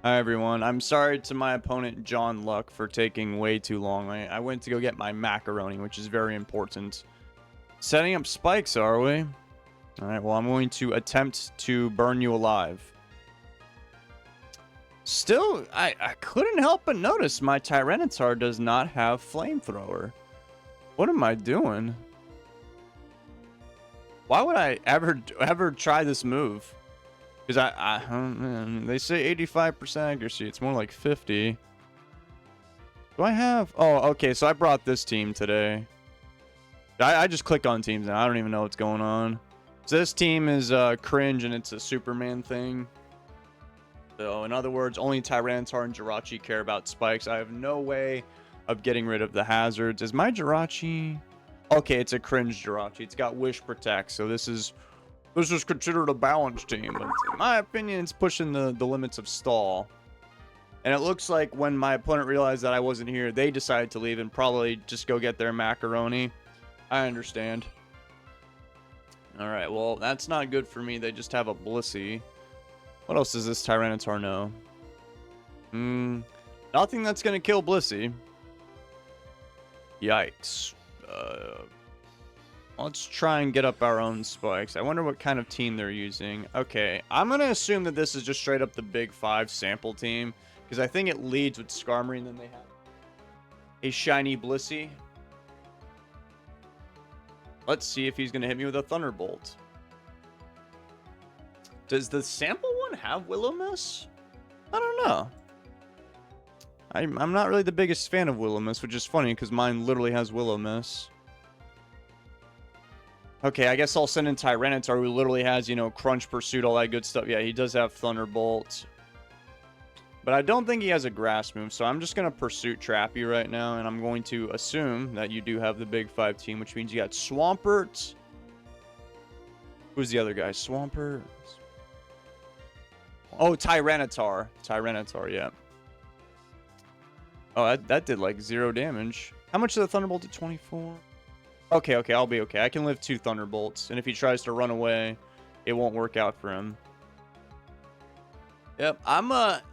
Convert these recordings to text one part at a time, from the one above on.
Hi everyone. I'm sorry to my opponent John Luck for taking way too long. I went to go get my macaroni, which is very important. Setting up spikes, are we? Alright, well I'm going to attempt to burn you alive. Still, I couldn't help but notice my Tyranitar does not have Flamethrower. What am I doing? Why would I ever try this move? Because they say 85% accuracy. It's more like 50. Do I have... Oh, okay. So I brought this team today. I just click on teams now. I don't even know what's going on. So this team is cringe and it's a Superman thing. So in other words, only Tyranitar and Jirachi care about spikes. I have no way of getting rid of the hazards. Is my Jirachi... Okay, it's a cringe Jirachi. It's got Wish Protect. So this is considered a balanced team, but in my opinion, it's pushing the limits of stall. And it looks like when my opponent realized that I wasn't here, they decided to leave and probably just go get their macaroni. I understand. Alright, well, that's not good for me. They just have a Blissey. What else does this Tyranitar know? Nothing that's going to kill Blissey. Yikes. Let's try and get up our own spikes. I wonder what kind of team they're using. Okay, I'm going to assume that this is just straight up the Big 5 sample team. Because I think it leads with Skarmory and then they have a shiny Blissey. Let's see if he's going to hit me with a Thunderbolt. Does the sample one have Will-O-Wisp? I don't know. I'm not really the biggest fan of Will-O-Wisp, which is funny because mine literally has Will-O-Wisp. Okay, I guess I'll send in Tyranitar, who literally has, you know, Crunch Pursuit, all that good stuff. Yeah, he does have Thunderbolt. But I don't think he has a Grass move, so I'm just going to Pursuit Trap you right now, and I'm going to assume that you do have the Big 5 team, which means you got Swampert. Who's the other guy? Swampert? Oh, Tyranitar. Tyranitar, yeah. Oh, that did like 0 damage. How much did the Thunderbolt do? 24? Okay, I'll be okay. I can live 2 Thunderbolts, and if he tries to run away, it won't work out for him. Yep, I've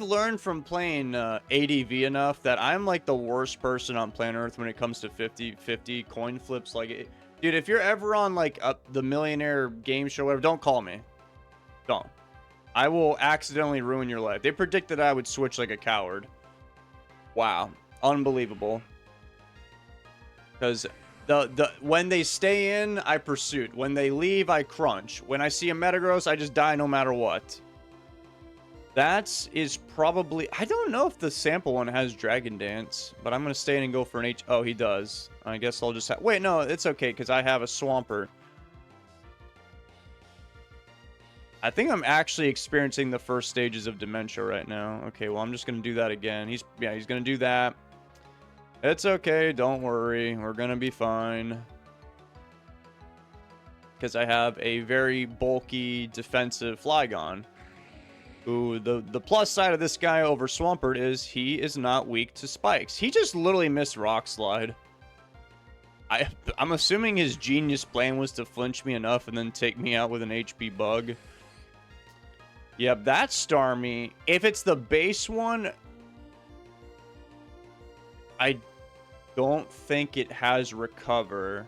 learned from playing ADV enough that I'm like the worst person on planet Earth when it comes to 50-50 coin flips. Like, dude, if you're ever on like the Millionaire Game Show, whatever, don't call me. Don't. I will accidentally ruin your life. They predicted I would switch like a coward. Wow, unbelievable. Because when they stay in, I Pursuit. When they leave, I Crunch. When I see a Metagross, I just die no matter what. That is probably... I don't know if the sample one has Dragon Dance, but I'm going to stay in and go for an H... Oh, he does. I guess I'll just have... Wait, no, it's okay, because I have a Swampert. I think I'm actually experiencing the first stages of Dementia right now. Okay, well, I'm just going to do that again. He's going to do that. It's okay, don't worry. We're going to be fine. Because I have a very bulky defensive Flygon. Ooh, the plus side of this guy over Swampert is he is not weak to spikes. He just literally missed Rock Slide. I'm assuming his genius plan was to flinch me enough and then take me out with an HP bug. Yep, that's Starmie. If it's the base one, I don't think it has Recover.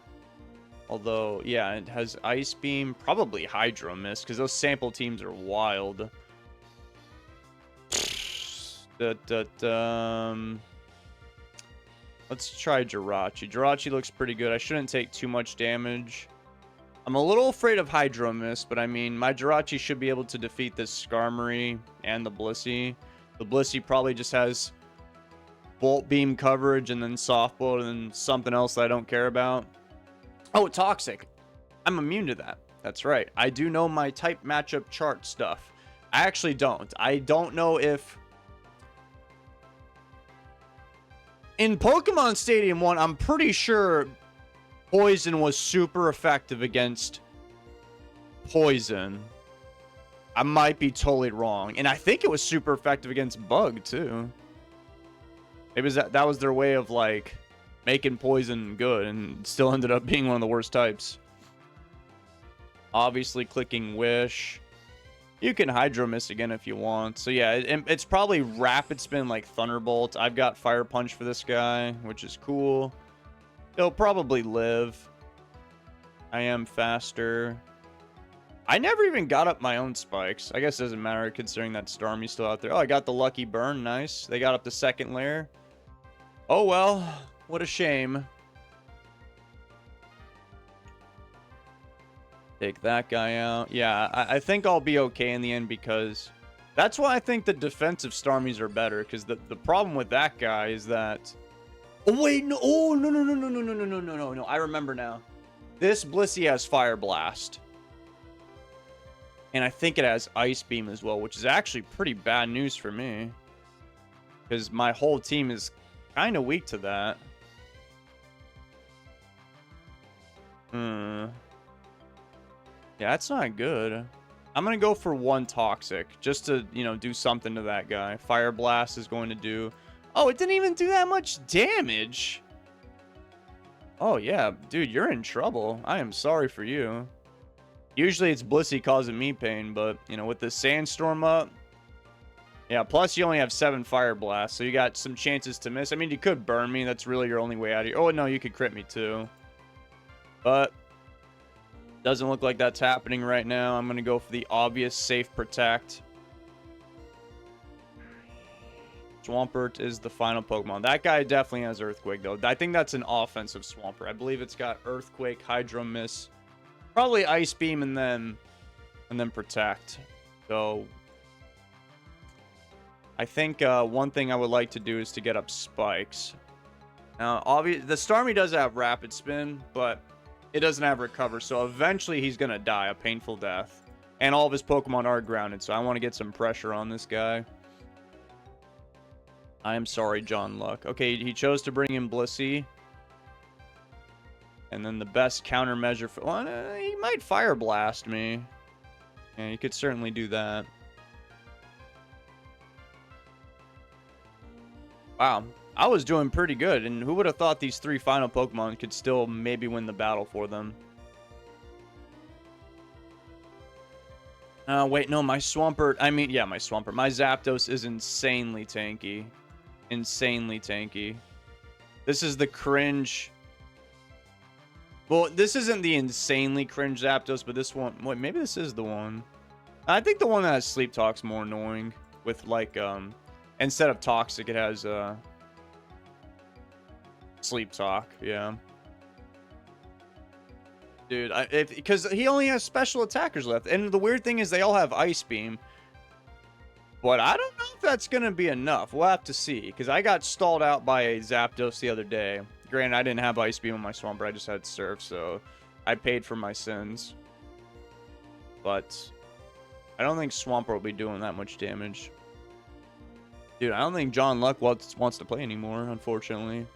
Although, yeah, it has Ice Beam, probably Hydro Mist, because those sample teams are wild. Let's try Jirachi. Jirachi looks pretty good. I shouldn't take too much damage. I'm a little afraid of Hydro Mist, but I mean, my Jirachi should be able to defeat this Skarmory and the Blissey. The Blissey probably just has Bolt Beam coverage and then Soft Bolt and then something else that I don't care about. Oh, Toxic. I'm immune to that. That's right. I do know my type matchup chart stuff. I actually don't. I don't know if... In Pokemon Stadium 1, I'm pretty sure Poison was super effective against Poison. I might be totally wrong. And I think it was super effective against Bug, too. Maybe that was their way of, like, making Poison good and still ended up being one of the worst types. Obviously, clicking Wish. You can Hydro Mist again if you want. So yeah, it's probably Rapid Spin like Thunderbolt. I've got Fire Punch for this guy, which is cool. He'll probably live. I am faster. I never even got up my own spikes. I guess it doesn't matter considering that Starmie's still out there. Oh, I got the Lucky Burn. Nice. They got up the second layer. Oh, well. What a shame. Take that guy out. Yeah, I think I'll be okay in the end because that's why I think the defensive Starmies are better. Because the problem with that guy is that... Oh, wait. No. Oh, no, no, no, no, no, no, no, no, no, no, no. I remember now. This Blissey has Fire Blast. And I think it has Ice Beam as well, which is actually pretty bad news for me. Because my whole team is kind of weak to that. Yeah, that's not good. I'm going to go for one Toxic. Just to, you know, do something to that guy. Fire Blast is going to do... Oh, it didn't even do that much damage. Oh, yeah. Dude, you're in trouble. I am sorry for you. Usually it's Blissey causing me pain, but, you know, with the Sandstorm up... Yeah, plus you only have 7 Fire Blasts, so you got some chances to miss. I mean, you could burn me. That's really your only way out of here. Oh, no, you could crit me, too. But... doesn't look like that's happening right now. I'm going to go for the obvious safe Protect. Swampert is the final Pokemon. That guy definitely has Earthquake, though. I think that's an offensive Swampert. I believe it's got Earthquake, Hydro Mist, probably Ice Beam, and then Protect. So I think one thing I would like to do is to get up Spikes. Now, obviously, the Starmie does have Rapid Spin, but it doesn't have Recover. So eventually he's going to die a painful death. And all of his Pokemon are grounded, so I want to get some pressure on this guy. I am sorry, John Luck. Okay, he chose to bring in Blissey. And then the best countermeasure for... Well, he might Fire Blast me. Yeah, he could certainly do that. Wow, I was doing pretty good. And who would have thought these 3 final Pokemon could still maybe win the battle for them? Wait, no, my Swampert... I mean, yeah, my Swampert. My Zapdos is insanely tanky. Insanely tanky. This is the cringe... Well, this isn't the insanely cringe Zapdos, but this one... Wait, maybe this is the one. I think the one that has Sleep Talk's more annoying. With, like, instead of Toxic, it has, Sleep Talk, yeah. Dude, because he only has special attackers left. And the weird thing is they all have Ice Beam. But I don't know if that's going to be enough. We'll have to see. Because I got stalled out by a Zapdos the other day. Granted, I didn't have Ice Beam on my Swampert. I just had Surf, so I paid for my sins. But I don't think Swampert will be doing that much damage. Dude, I don't think John Luck wants to play anymore, unfortunately.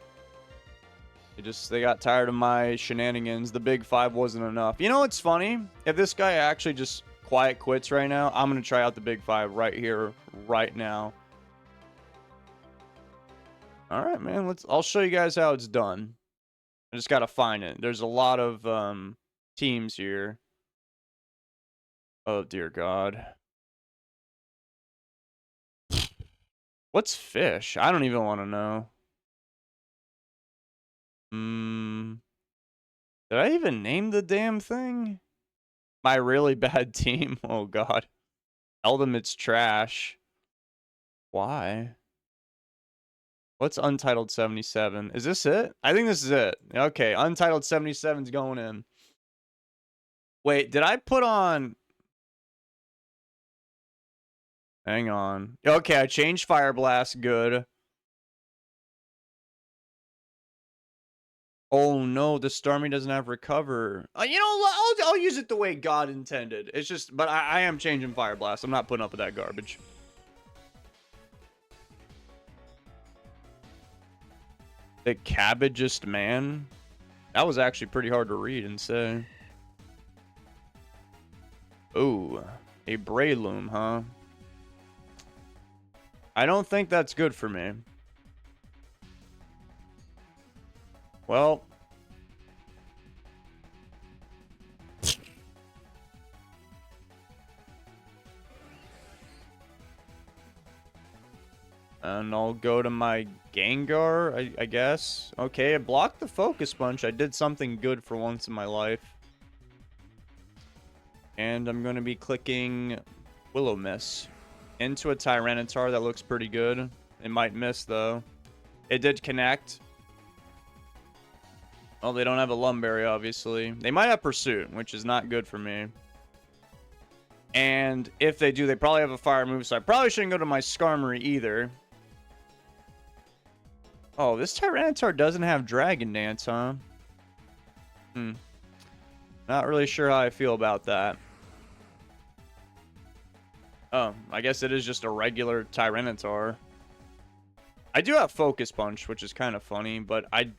They got tired of my shenanigans. The big 5 wasn't enough. You know what's funny? If this guy actually just quiet quits right now, I'm going to try out the big 5 right here, right now. All right, man. I'll show you guys how it's done. I just got to find it. There's a lot of teams here. Oh, dear God. What's fish? I don't even want to know. Did I even name the damn thing? My really bad team? Oh, God. Tell them it's trash. Why? What's Untitled 77? Is this it? I think this is it. Okay, Untitled 77's going in. Wait, did I put on... Hang on. Okay, I changed Fire Blast. Good. Oh no, the Starmie doesn't have Recover. You know, I'll use it the way God intended. It's just, but I am changing Fire Blast. I'm not putting up with that garbage. The Cabbageist Man? That was actually pretty hard to read and say. Ooh, a Breloom, huh? I don't think that's good for me. Well. And I'll go to my Gengar, I guess. Okay, I blocked the Focus Punch. I did something good for once in my life. And I'm going to be clicking Willow Miss into a Tyranitar. That looks pretty good. It might miss, though. It did connect. Oh, they don't have a Lumberry, obviously. They might have Pursuit, which is not good for me. And if they do, they probably have a fire move, so I probably shouldn't go to my Skarmory either. Oh, this Tyranitar doesn't have Dragon Dance, huh? Not really sure how I feel about that. Oh, I guess it is just a regular Tyranitar. I do have Focus Punch, which is kind of funny, but I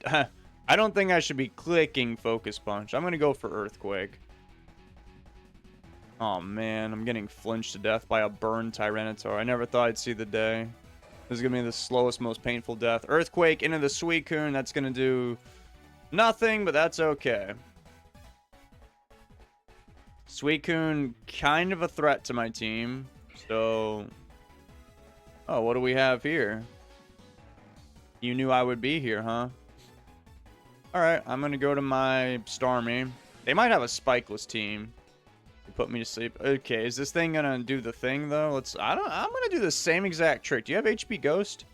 don't think I should be clicking Focus Punch. I'm going to go for Earthquake. Oh, man. I'm getting flinched to death by a burned Tyranitar. I never thought I'd see the day. This is going to be the slowest, most painful death. Earthquake into the Suicune. That's going to do nothing, but that's okay. Suicune, kind of a threat to my team. So, oh, what do we have here? You knew I would be here, huh? Alright, I'm going to go to my Starmie. They might have a spikeless team. Put me to sleep. Okay, is this thing gonna do the thing though? I'm gonna do the same exact trick. Do you have HP Ghost?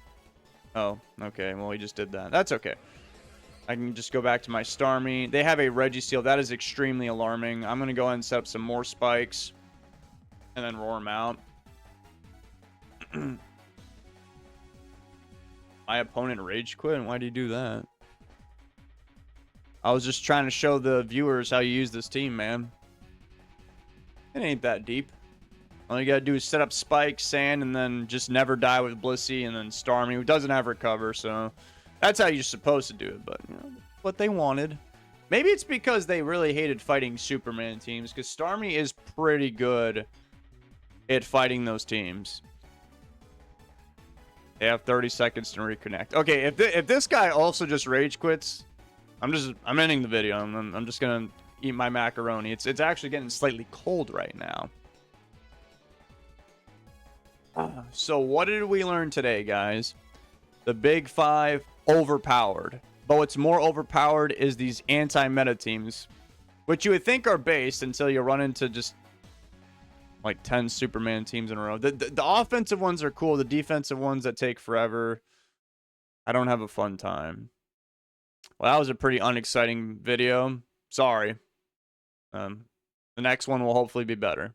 Oh, okay. Well, he just did that. That's okay. I can just go back to my Starmie. They have a Registeel. That is extremely alarming. I'm gonna go ahead and set up some more spikes and then roar them out. My opponent rage quit. Why do you do that? I was just trying to show the viewers how you use this team, man. It ain't that deep. All you gotta do is set up Spike, Sand, and then just never die with Blissey, and then Starmie, who doesn't have Recover, so that's how you're supposed to do it, but, you know, what they wanted. Maybe it's because they really hated fighting Superman teams, because Starmie is pretty good at fighting those teams. They have 30 seconds to reconnect. Okay, if this guy also just rage quits, I'm ending the video. I'm just gonna eat my macaroni. It's actually getting slightly cold right now. So what did we learn today, guys? The big five overpowered. But what's more overpowered is these anti-meta teams, which you would think are based until you run into just like 10 Superman teams in a row. The offensive ones are cool. The defensive ones that take forever, I don't have a fun time. Well, that was a pretty unexciting video. Sorry. The next one will hopefully be better.